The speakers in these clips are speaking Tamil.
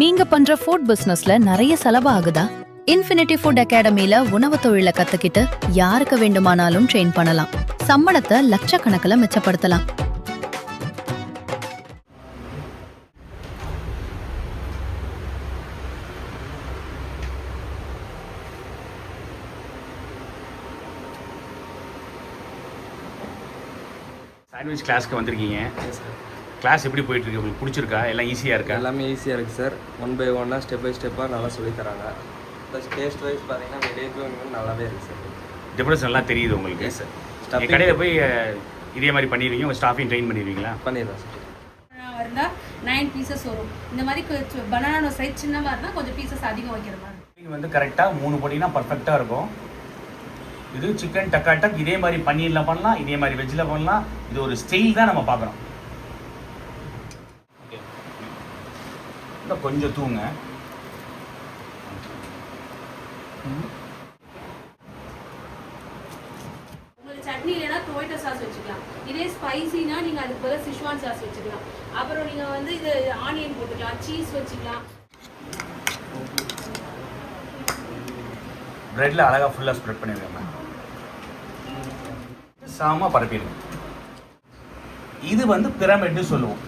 நீங்க பண்ற ஃபுட் பிசினஸ்ல நிறைய செலவு ஆகுதா? இன்ஃபினிட்டி ஃபுட் அகாடமில உணவு தொழிலை கத்துக்கிட்டு யாருக்கு வேண்டுமானாலும் ட்ரெயின் பண்ணலாம். சம்பளத்தை லட்சக்கணக்கில் மிச்சப்படுத்தலாம். சாண்ட்விச் கிளாஸ்க்கு வந்திருக்கீங்க. கிளாஸ் எப்படி போயிட்டுருக்கு? உங்களுக்கு பிடிச்சிருக்கா? எல்லாம் ஈஸியாக இருக்கா? எல்லாமே ஈஸியாக இருக்குது சார். 1 by 1 ஸ்டெப் பை ஸ்டெப்பாக நல்லா சொல்லித்தராங்க. ப்ளஸ் டேஸ்ட் வைஸ் பார்த்தீங்கன்னா வெளியே நல்லாவே இருக்குது சார். டிஃப்ரென்ஸ் நல்லா தெரியுது உங்களுக்கு. சார் கடையில் போய் இதே மாதிரி பண்ணிடுவீங்க? உங்கள் ஸ்டாஃபையும் ட்ரெயின் பண்ணிடுவீங்களா? பண்ணிடுறோம் சார். இருந்தால் 9 பீசஸ் வரும். இந்த மாதிரி பனானா சைஸ் சின்னமாக இருந்தால் கொஞ்சம் பீசஸ் அதிகம் வைக்கிற மாதிரி. நீங்கள் வந்து கரெக்டாக 3 போட்டிங்கன்னா பர்ஃபெக்டாக இருக்கும். இது சிக்கன் டக்காட்டக் இதே மாதிரி பன்னீரில் பண்ணலாம், இதே மாதிரி வெஜ்ஜில் பண்ணலாம். இது ஒரு ஸ்டைல் தான் நம்ம பார்க்குறோம். இன்னும் கொஞ்சம் தூங்க. உங்களுக்கு சட்னி இல்லைன்னா டொமேட்டோ சாஸ் வச்சுக்கலாம். இதே ஸ்பைசினா நீங்கள் அதுக்கு பதிலாக சிஷ்வான் சாஸ் வச்சுக்கலாம். அப்புறம் நீங்கள் வந்து இது ஆனியன் போட்டுக்கலாம், சீஸ் வச்சுக்கலாம். ப்ரெட்டில் அழகாக ஃபுல்லாக ஸ்ப்ரெட் பண்ணிடுங்க. சாம பரப்பிடுங்க. இது வந்து பிரமிட்னு சொல்லுவோம்.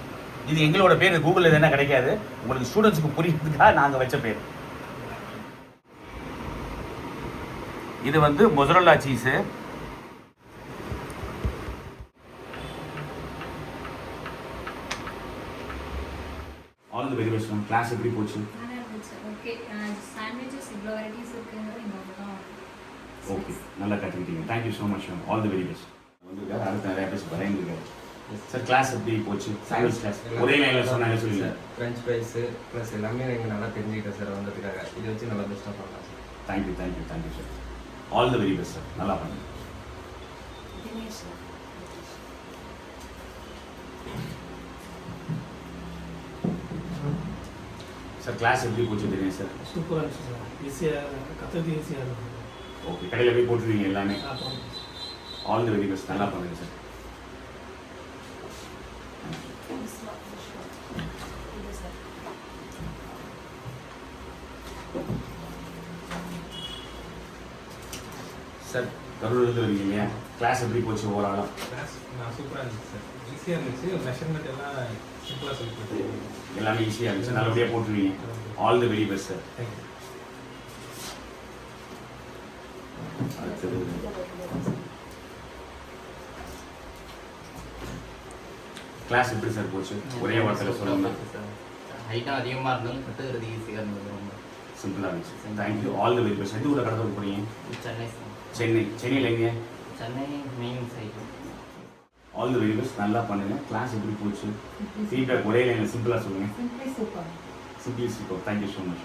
இது எங்களோட பேர். கூகுளில் இது என்ன கிடைக்காது. உங்களுக்கு ஸ்டூடெண்ட்ஸுக்கு புரியுறதுக்காக நாங்கள் வச்ச பேர். இது வந்து mozzarella cheese. All the very best. Class எப்படி போச்சு? ஓகே, சாண்ட்விச்சஸ் இவ்வளோ வெரைட்டிஸ் இருக்குங்கிறது இன்னொரு தான். ஓகே, நல்லா கற்றுக்கிட்டீங்க. Thank you so much. All the very best. வந்துருக்காரு. அடுத்து நிறையா பேச வரேன். சார் கிளாஸ் எப்படி போச்சு? சாண்ட்விச் கிளாஸ் ஒரே லைனில் சொன்னாங்க சொல்லுங்க. ஃப்ரெஞ்ச் ஃப்ரைஸு ப்ளஸ் எல்லாமே நீங்கள் நல்லா தெரிஞ்சுக்கிட்டேன் சார். வந்ததுக்காக இதை வச்சு நல்லா பெஸ்ட்டாக பண்ணலாம் sir. Thank you sir. All the very best sir. நல்லா பண்ணுங்க. சார் கிளாஸ் எப்படி போச்சு தெரியும் சார்? சூப்பராக இருந்துச்சு சார். ஈஸியாக கற்றுறது ஈஸியாக இருக்கும். ஓகே, கடையில் போய் போட்டுருவீங்க எல்லாமே. All the very best. நல்லா பண்ணுங்க சார். சார் கரூர்லேருந்து வரீங்க இல்லையா? கிளாஸ் எப்படி போச்சு ஓவராலாக? கிளாஸ் நான் சூப்பராக இருந்துச்சு சார். ஈஸியாக இருந்துச்சு. மெஷர்மெண்ட் எல்லாம் சிம்பிளாக சொல்லி கொடுத்துருக்கீங்க. எல்லாமே ஈஸியாக இருந்துச்சு. நல்லபடியாக போட்டுருவீங்க. All the very best sir. Thank you. அடுத்தது கிளாஸ் எப்படி சார் போச்சு? ஒரே வார்த்தையில் சொல்லணும்னா ஹைட்டாக அதிகமாக இருந்தாலும் கற்றுக்கிறது ஈஸியாக இருந்தது. ரொம்ப சிம்பிளாக இருந்துச்சு. Thank you. All the very best. எந்த ஊரில் கடத்த போகிறீங்க? சென்னை சென்னையில் எங்கே? Chennai main side. All the very best. நல்லா பண்ணுங்கள். கிளாஸ் எப்படி போச்சு? ஃபீட்பேக் ஒரே லைனில் சிம்பிளாக சொல்லுங்கள். Simply super. Simply super. Thank you so much.